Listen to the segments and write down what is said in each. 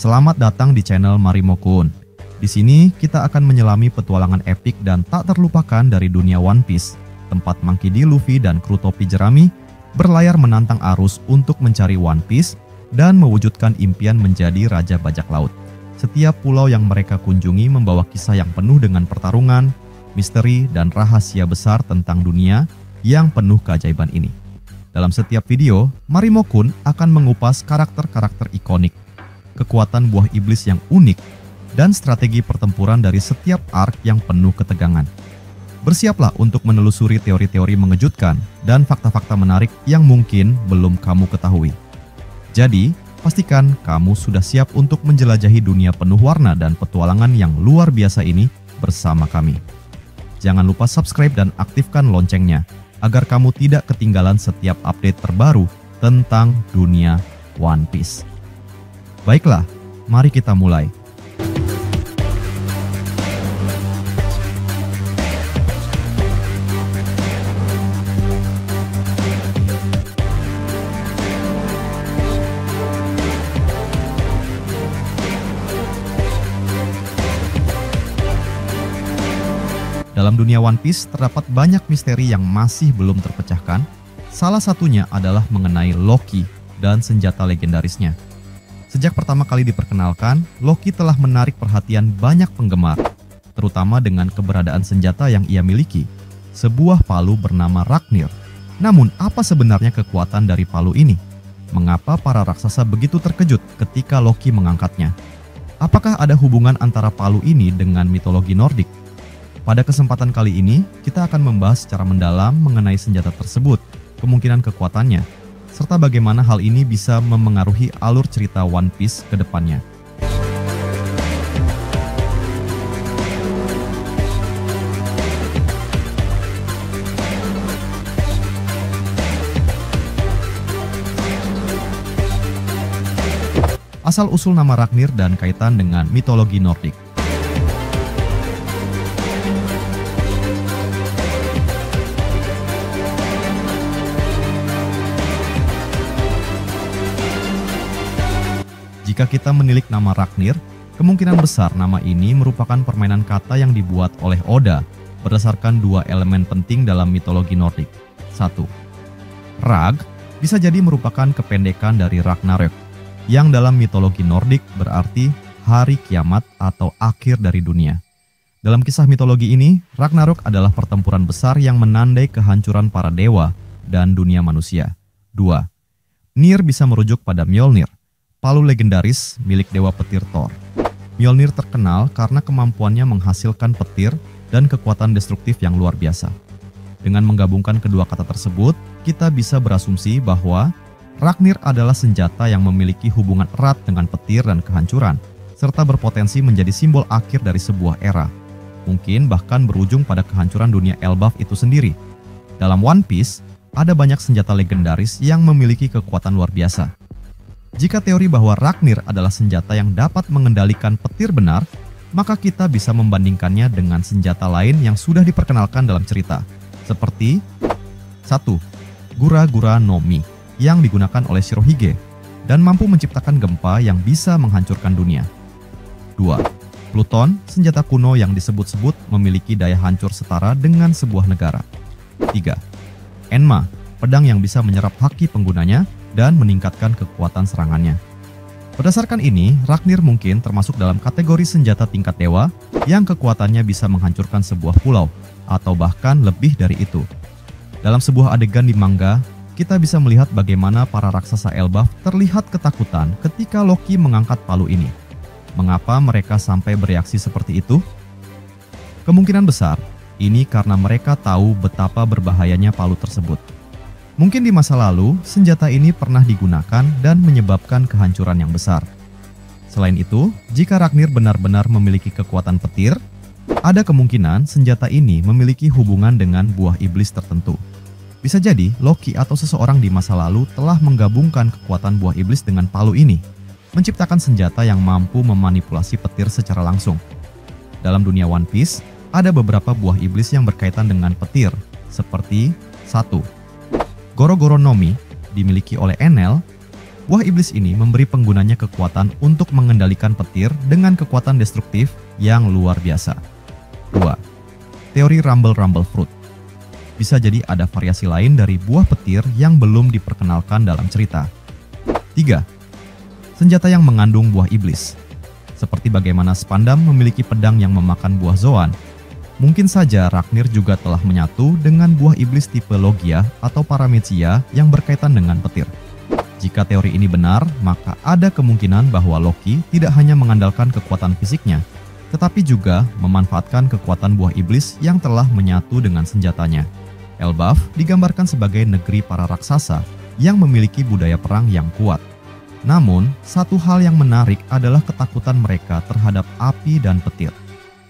Selamat datang di channel Marimo-kun. Di sini kita akan menyelami petualangan epik dan tak terlupakan dari dunia One Piece, tempat Monkey D. Luffy dan kru topi jerami berlayar menantang arus untuk mencari One Piece dan mewujudkan impian menjadi Raja Bajak Laut. Setiap pulau yang mereka kunjungi membawa kisah yang penuh dengan pertarungan, misteri, dan rahasia besar tentang dunia yang penuh keajaiban ini. Dalam setiap video, Marimo-kun akan mengupas karakter-karakter ikonik, kekuatan buah iblis yang unik, dan strategi pertempuran dari setiap arc yang penuh ketegangan. Bersiaplah untuk menelusuri teori-teori mengejutkan dan fakta-fakta menarik yang mungkin belum kamu ketahui. Jadi, pastikan kamu sudah siap untuk menjelajahi dunia penuh warna dan petualangan yang luar biasa ini bersama kami. Jangan lupa subscribe dan aktifkan loncengnya agar kamu tidak ketinggalan setiap update terbaru tentang dunia One Piece. Baiklah, mari kita mulai. Dalam dunia One Piece terdapat banyak misteri yang masih belum terpecahkan. Salah satunya adalah mengenai Loki dan senjata legendarisnya. Sejak pertama kali diperkenalkan, Loki telah menarik perhatian banyak penggemar, terutama dengan keberadaan senjata yang ia miliki, sebuah palu bernama Raknir. Namun, apa sebenarnya kekuatan dari palu ini? Mengapa para raksasa begitu terkejut ketika Loki mengangkatnya? Apakah ada hubungan antara palu ini dengan mitologi Nordik? Pada kesempatan kali ini, kita akan membahas secara mendalam mengenai senjata tersebut, kemungkinan kekuatannya, serta bagaimana hal ini bisa memengaruhi alur cerita One Piece ke depannya. Asal-usul nama Raknir dan kaitan dengan mitologi Nordik. Jika kita menilik nama Raknir, kemungkinan besar nama ini merupakan permainan kata yang dibuat oleh Oda berdasarkan dua elemen penting dalam mitologi Nordik. 1. Rag bisa jadi merupakan kependekan dari Ragnarök, yang dalam mitologi Nordik berarti hari kiamat atau akhir dari dunia. Dalam kisah mitologi ini, Ragnarök adalah pertempuran besar yang menandai kehancuran para dewa dan dunia manusia. 2. Nir bisa merujuk pada Mjolnir, palu legendaris milik dewa petir Thor. Mjolnir terkenal karena kemampuannya menghasilkan petir dan kekuatan destruktif yang luar biasa. Dengan menggabungkan kedua kata tersebut, kita bisa berasumsi bahwa Raknir adalah senjata yang memiliki hubungan erat dengan petir dan kehancuran, serta berpotensi menjadi simbol akhir dari sebuah era. Mungkin bahkan berujung pada kehancuran dunia Elbaf itu sendiri. Dalam One Piece, ada banyak senjata legendaris yang memiliki kekuatan luar biasa. Jika teori bahwa Raknir adalah senjata yang dapat mengendalikan petir benar, maka kita bisa membandingkannya dengan senjata lain yang sudah diperkenalkan dalam cerita, seperti 1. Gura-Gura no Mi, yang digunakan oleh Shirohige, dan mampu menciptakan gempa yang bisa menghancurkan dunia. 2. Pluton, senjata kuno yang disebut-sebut memiliki daya hancur setara dengan sebuah negara. 3. Enma, pedang yang bisa menyerap haki penggunanya, dan meningkatkan kekuatan serangannya. Berdasarkan ini, Raknir mungkin termasuk dalam kategori senjata tingkat dewa yang kekuatannya bisa menghancurkan sebuah pulau, atau bahkan lebih dari itu. Dalam sebuah adegan di manga, kita bisa melihat bagaimana para raksasa Elbaf terlihat ketakutan ketika Loki mengangkat palu ini. Mengapa mereka sampai bereaksi seperti itu? Kemungkinan besar, ini karena mereka tahu betapa berbahayanya palu tersebut. Mungkin di masa lalu, senjata ini pernah digunakan dan menyebabkan kehancuran yang besar. Selain itu, jika Raknir benar-benar memiliki kekuatan petir, ada kemungkinan senjata ini memiliki hubungan dengan buah iblis tertentu. Bisa jadi Loki atau seseorang di masa lalu telah menggabungkan kekuatan buah iblis dengan palu ini, menciptakan senjata yang mampu memanipulasi petir secara langsung. Dalam dunia One Piece, ada beberapa buah iblis yang berkaitan dengan petir, seperti 1. Goro-Goro no Mi dimiliki oleh Enel. Buah iblis ini memberi penggunanya kekuatan untuk mengendalikan petir dengan kekuatan destruktif yang luar biasa. 2. Teori Rumble Fruit. Bisa jadi ada variasi lain dari buah petir yang belum diperkenalkan dalam cerita. 3. Senjata yang mengandung buah iblis. Seperti bagaimana Spandam memiliki pedang yang memakan buah Zoan, mungkin saja Ragnir juga telah menyatu dengan buah iblis tipe Logia atau Paramecia yang berkaitan dengan petir. Jika teori ini benar, maka ada kemungkinan bahwa Loki tidak hanya mengandalkan kekuatan fisiknya, tetapi juga memanfaatkan kekuatan buah iblis yang telah menyatu dengan senjatanya. Elbaf digambarkan sebagai negeri para raksasa yang memiliki budaya perang yang kuat. Namun, satu hal yang menarik adalah ketakutan mereka terhadap api dan petir.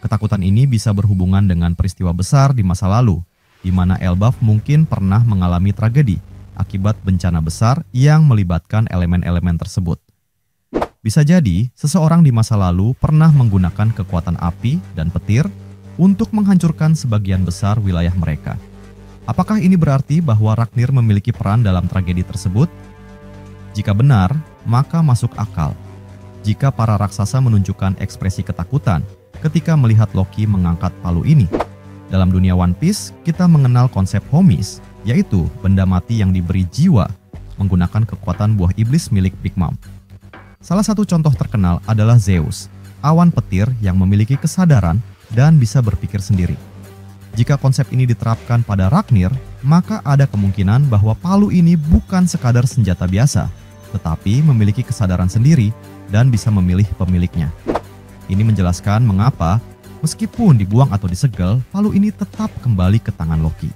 Ketakutan ini bisa berhubungan dengan peristiwa besar di masa lalu, di mana Elbaf mungkin pernah mengalami tragedi akibat bencana besar yang melibatkan elemen-elemen tersebut. Bisa jadi, seseorang di masa lalu pernah menggunakan kekuatan api dan petir untuk menghancurkan sebagian besar wilayah mereka. Apakah ini berarti bahwa Ragnir memiliki peran dalam tragedi tersebut? Jika benar, maka masuk akal. Jika para raksasa menunjukkan ekspresi ketakutan ketika melihat Loki mengangkat palu ini. Dalam dunia One Piece, kita mengenal konsep Homies, yaitu benda mati yang diberi jiwa menggunakan kekuatan buah iblis milik Big Mom. Salah satu contoh terkenal adalah Zeus, awan petir yang memiliki kesadaran dan bisa berpikir sendiri. Jika konsep ini diterapkan pada Ragnir, maka ada kemungkinan bahwa palu ini bukan sekadar senjata biasa, tetapi memiliki kesadaran sendiri dan bisa memilih pemiliknya. Ini menjelaskan mengapa, meskipun dibuang atau disegel, palu ini tetap kembali ke tangan Loki.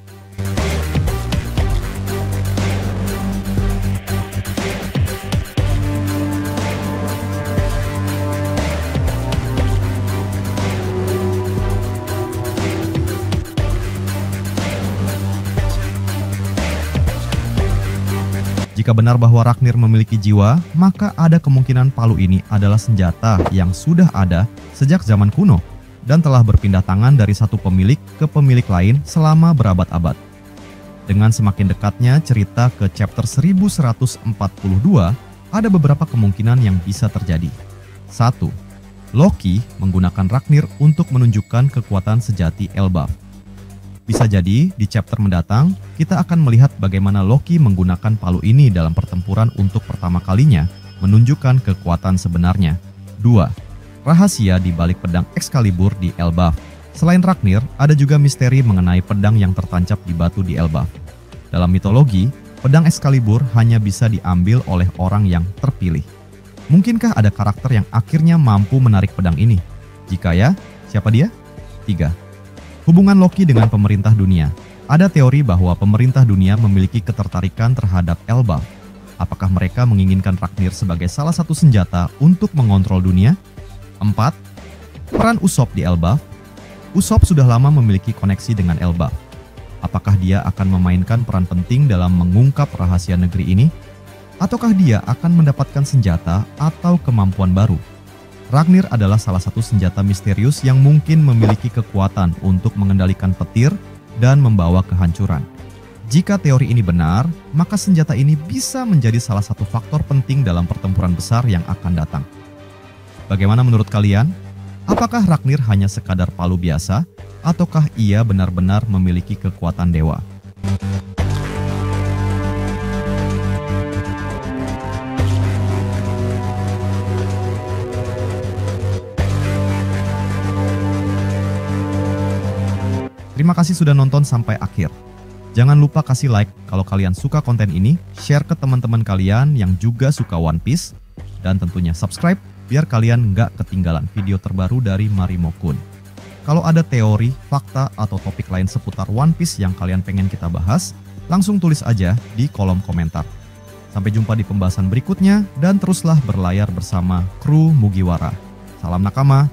Jika benar bahwa Ragnir memiliki jiwa, maka ada kemungkinan palu ini adalah senjata yang sudah ada sejak zaman kuno dan telah berpindah tangan dari satu pemilik ke pemilik lain selama berabad-abad. Dengan semakin dekatnya cerita ke chapter 1142, ada beberapa kemungkinan yang bisa terjadi. 1. Loki menggunakan Ragnir untuk menunjukkan kekuatan sejati Elbaf. Bisa jadi, di chapter mendatang, kita akan melihat bagaimana Loki menggunakan palu ini dalam pertempuran untuk pertama kalinya, menunjukkan kekuatan sebenarnya. 2. Rahasia di balik pedang Excalibur di Elbaf. Selain Ragnir, ada juga misteri mengenai pedang yang tertancap di batu di Elbaf. Dalam mitologi, pedang Excalibur hanya bisa diambil oleh orang yang terpilih. Mungkinkah ada karakter yang akhirnya mampu menarik pedang ini? Jika ya, siapa dia? 3. Hubungan Loki dengan pemerintah dunia. Ada teori bahwa pemerintah dunia memiliki ketertarikan terhadap Elbaf. Apakah mereka menginginkan Ragnir sebagai salah satu senjata untuk mengontrol dunia? 4. Peran Usopp di Elbaf. Usopp sudah lama memiliki koneksi dengan Elbaf. Apakah dia akan memainkan peran penting dalam mengungkap rahasia negeri ini? Ataukah dia akan mendapatkan senjata atau kemampuan baru? Ragnir adalah salah satu senjata misterius yang mungkin memiliki kekuatan untuk mengendalikan petir dan membawa kehancuran. Jika teori ini benar, maka senjata ini bisa menjadi salah satu faktor penting dalam pertempuran besar yang akan datang. Bagaimana menurut kalian? Apakah Ragnir hanya sekadar palu biasa, ataukah ia benar-benar memiliki kekuatan dewa? Terima kasih sudah nonton sampai akhir. Jangan lupa kasih like kalau kalian suka konten ini, share ke teman-teman kalian yang juga suka One Piece, dan tentunya subscribe biar kalian nggak ketinggalan video terbaru dari Marimo Kun. Kalau ada teori, fakta, atau topik lain seputar One Piece yang kalian pengen kita bahas, langsung tulis aja di kolom komentar. Sampai jumpa di pembahasan berikutnya, dan teruslah berlayar bersama kru Mugiwara. Salam nakama.